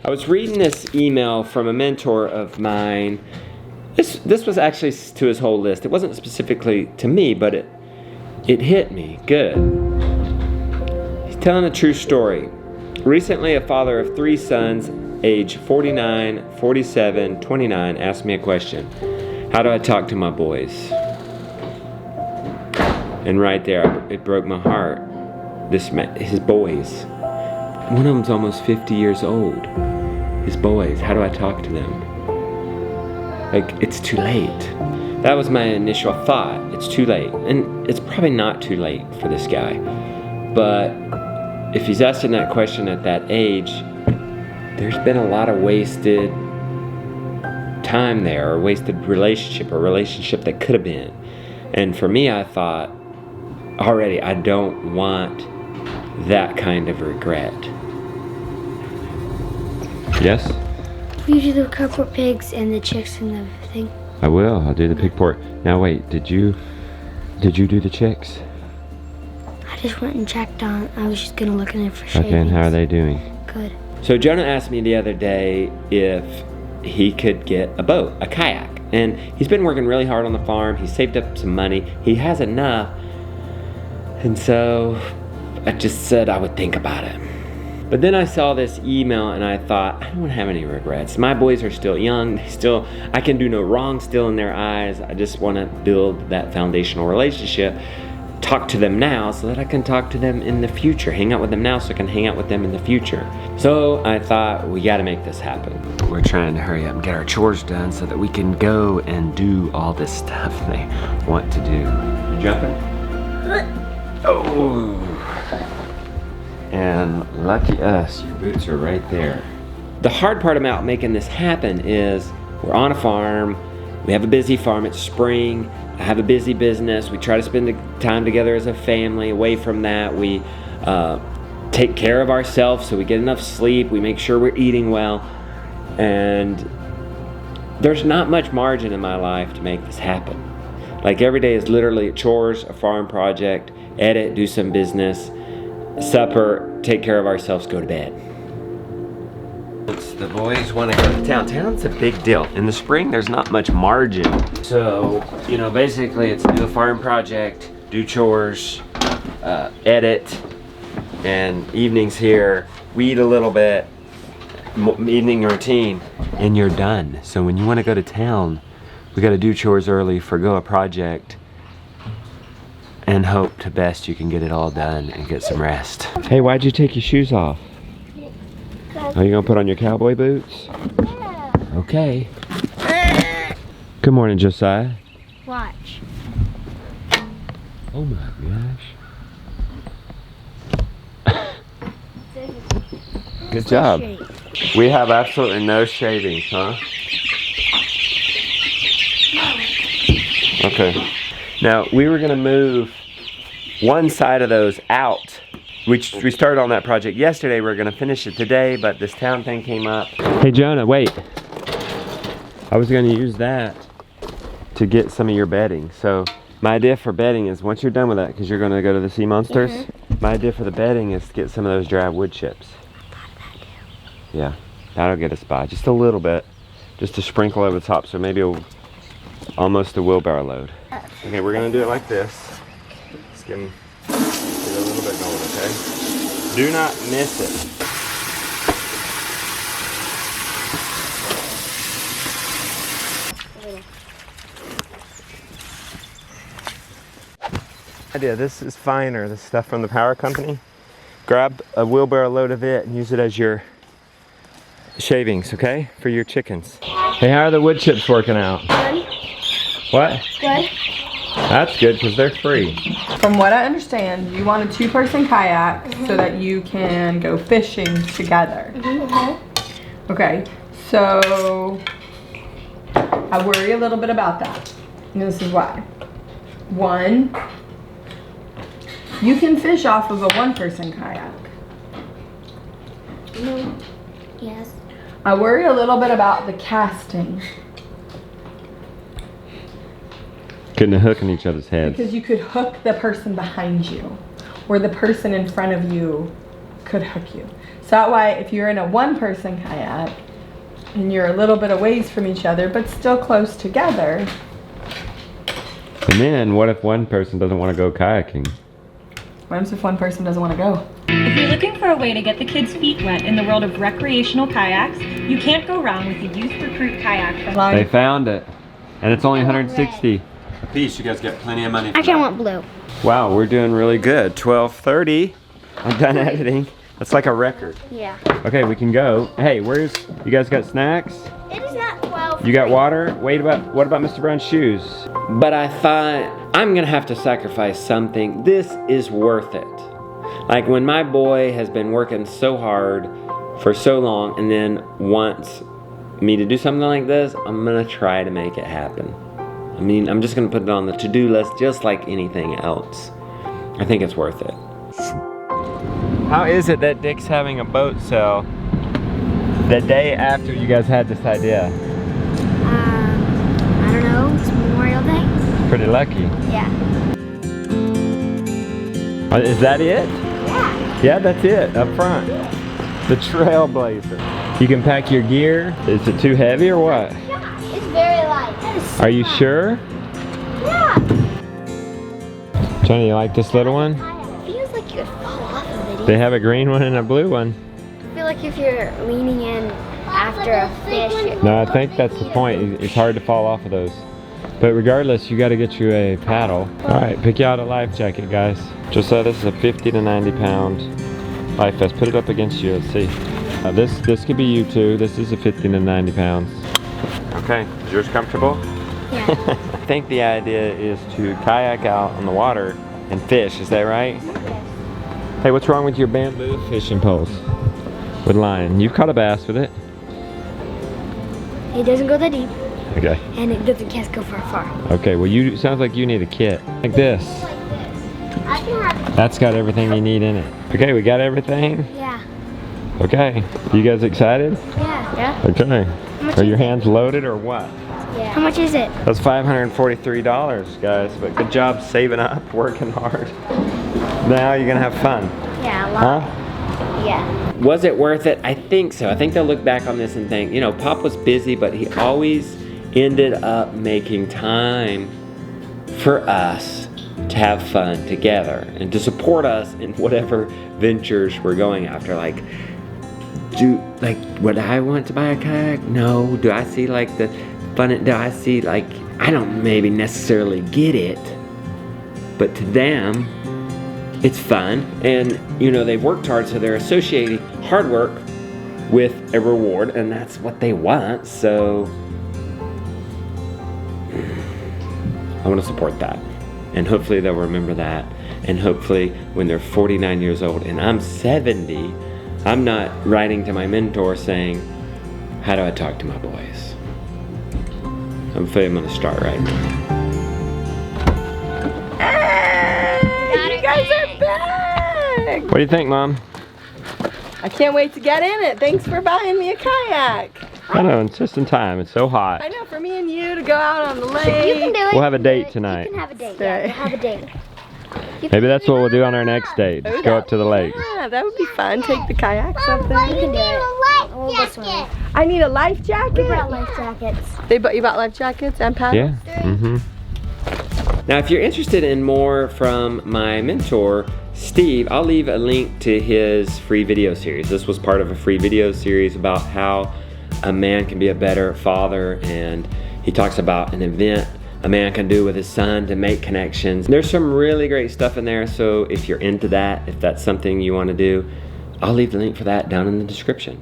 I was reading this email from a mentor of mine. This was actually to his whole list. It wasn't specifically to me, but it hit me good. He's telling a true story. Recently, a father of 3 sons, age 49, 47, 29, asked me a question. How do I talk to my boys? And right there, it broke my heart. His boys. One of them's almost 50 years old. His boys, how do I talk to them? Like, it's too late. That was my initial thought. It's too late. And it's probably not too late for this guy. But if he's asking that question at that age, there's been a lot of wasted time there, or wasted relationship that could have been. And for me, I thought, already, I don't want that kind of regret. Yes? Will you do the cardboard pigs and the chicks and everything? I will. I'll do the pig port. Now wait, did you do the chicks? I just went and checked on. I was just gonna look in it for shavings. Okay, and how are they doing? Good. So Jonah asked me the other day if he could get a boat, a kayak. And he's been working really hard on the farm. He's saved up some money. He has enough. And so I just said I would think about it. But then I saw this email and I thought, I don't have any regrets. My boys are still young. I can do no wrong still in their eyes. I just want to build that foundational relationship. Talk to them now so that I can talk to them in the future. Hang out with them now so I can hang out with them in the future. So I thought, we got to make this happen. We're trying to hurry up and get our chores done so that we can go and do all this stuff they want to do. You jumping? Oh. And lucky us, your boots are right there. The hard part about making this happen is we're on a farm. We have a busy farm. It's spring. I have a busy business. We try to spend the time together as a family. Away from that, we take care of ourselves so we get enough sleep. We make sure we're eating well. And there's not much margin in my life to make this happen. Like, every day is literally chores, a farm project, edit, do some business, supper, take care of ourselves, go to bed. The boys want to go to town. Town's a big deal. In the spring, there's not much margin. So, basically it's do a farm project, do chores, edit, and evenings here, weed a little bit, evening routine, and you're done. So when you want to go to town, we got to do chores early, forgo a project, and hope to best you can get it all done and get some rest. Hey, why'd you take your shoes off? Are you gonna put on your cowboy boots? Yeah. Okay. Good morning, Josiah. Watch. Oh my gosh. Good job. We have absolutely no shavings, huh? Okay. Now, we were gonna move one side of those out. We started on that project yesterday. We're gonna finish it today, but this town thing came up. Hey Jonah, wait. I was gonna use that to get some of your bedding. So my idea for bedding is, once you're done with that, because you're gonna go to the sea monsters, my idea for the bedding is to get some of those dry wood chips. Yeah, that'll get us by, just a little bit, just to sprinkle over the top, so maybe almost a wheelbarrow load. Okay, we're gonna do it like this. Let's get a little bit going, okay? Do not miss it. Idea, this is finer, this stuff from the power company. Grab a wheelbarrow load of it and use it as your shavings, okay? For your chickens. Hey, how are the wood chips working out? Good. What? Good. That's good, because they're free. From what I understand, you want a 2-person kayak so that you can go fishing together. Okay, so I worry a little bit about that. And this is why. One, you can fish off of a 1-person kayak. Yes. I worry a little bit about the casting. Getting a hook in each other's heads. Because you could hook the person behind you, or the person in front of you could hook you. So that way, if you're in a one-person kayak and you're a little bit away from each other, but still close together. And then, what if one person doesn't want to go kayaking? What happens if one person doesn't want to go? If you're looking for a way to get the kids' feet wet in the world of recreational kayaks, you can't go wrong with the Youth Recruit kayak from They found it, and it's only 160 a piece. You guys get plenty of money for Actually, I that. want blue. Wow, we're doing really good. 12:30. I'm done editing. That's like a record. Yeah. Okay, we can go. Hey, you guys got snacks? It is not 12. You got water? What about Mr. Brown's shoes? But I thought, I'm gonna have to sacrifice something. This is worth it. Like when my boy has been working so hard for so long and then wants me to do something like this, I'm gonna try to make it happen. I mean, I'm just gonna put it on the to-do list just like anything else. I think it's worth it. How is it that Dick's having a boat sale the day after you guys had this idea? I don't know. It's Memorial Day. Pretty lucky. Yeah. Is that it? Yeah. Yeah, that's it, up front. The Trailblazer. You can pack your gear. Is it too heavy or what? Yeah. It's very light. Are you sure? Yeah. Johnny, you like this little one? It feels like you would fall off of it. They have a green one and a blue one. I feel like if you're leaning in after a fish. No, I think that's the point. It's hard to fall off of those. But regardless, you got to get you a paddle. All right, pick you out a life jacket, guys. Just so this is a 50 to 90 pound life vest. Put it up against you. Let's see. This could be you too. This is a 50 to 90 pounds. Okay, is yours comfortable? Yeah. I think the idea is to kayak out on the water and fish. Is that right? Hey, what's wrong with your bamboo fishing poles with line? You've caught a bass with it. It doesn't go that deep. Okay. And it doesn't go very far. Okay, well sounds like you need a kit. Like this. I can have. That's got everything you need in it. Okay, we got everything? Yeah. Okay. You guys excited? Yeah. Yeah. Okay. much Are is your it? hands loaded or what? Yeah. How much is it? That's $543, guys. But good job saving up, working hard. Now you're gonna have fun. Yeah, a lot. Huh? Yeah. Was it worth it? I think so. I think they'll look back on this and think, you know, Pop was busy, but he always ended up making time for us to have fun together and to support us in whatever ventures we're going after. Like, would I want to buy a kayak? No. Do I see like the fun? Do I see like, I don't maybe necessarily get it, but to them, it's fun. And you know, they've worked hard, so they're associating hard work with a reward, and that's what they want. So I want to support that. And hopefully they'll remember that. And hopefully when they're 49 years old and I'm 70, I'm not writing to my mentor saying, how do I talk to my boys? Hopefully I'm going to start right now. Hey, you guys are back! What do you think, Mom? I can't wait to get in it. Thanks for buying me a kayak. I know, it's just in time. It's so hot. I know, for me and you to go out on the lake. You can do it. We'll have a You can date do it. tonight. You can have a date. Stay. Yeah, we'll have a date. Maybe that's what we'll do on our next date. Just go up to the lake. Yeah, that would be fun. Take the kayaks up there. You can do it. We'll go swimming. I need a life jacket. We brought life jackets. You bought life jackets and paddles? Yeah. Mm-hmm. Now, if you're interested in more from my mentor, Steve, I'll leave a link to his free video series. This was part of a free video series about how a man can be a better father, and he talks about an event a man can do with his son to make connections. There's some really great stuff in there, so if you're into that, if that's something you want to do, I'll leave the link for that down in the description.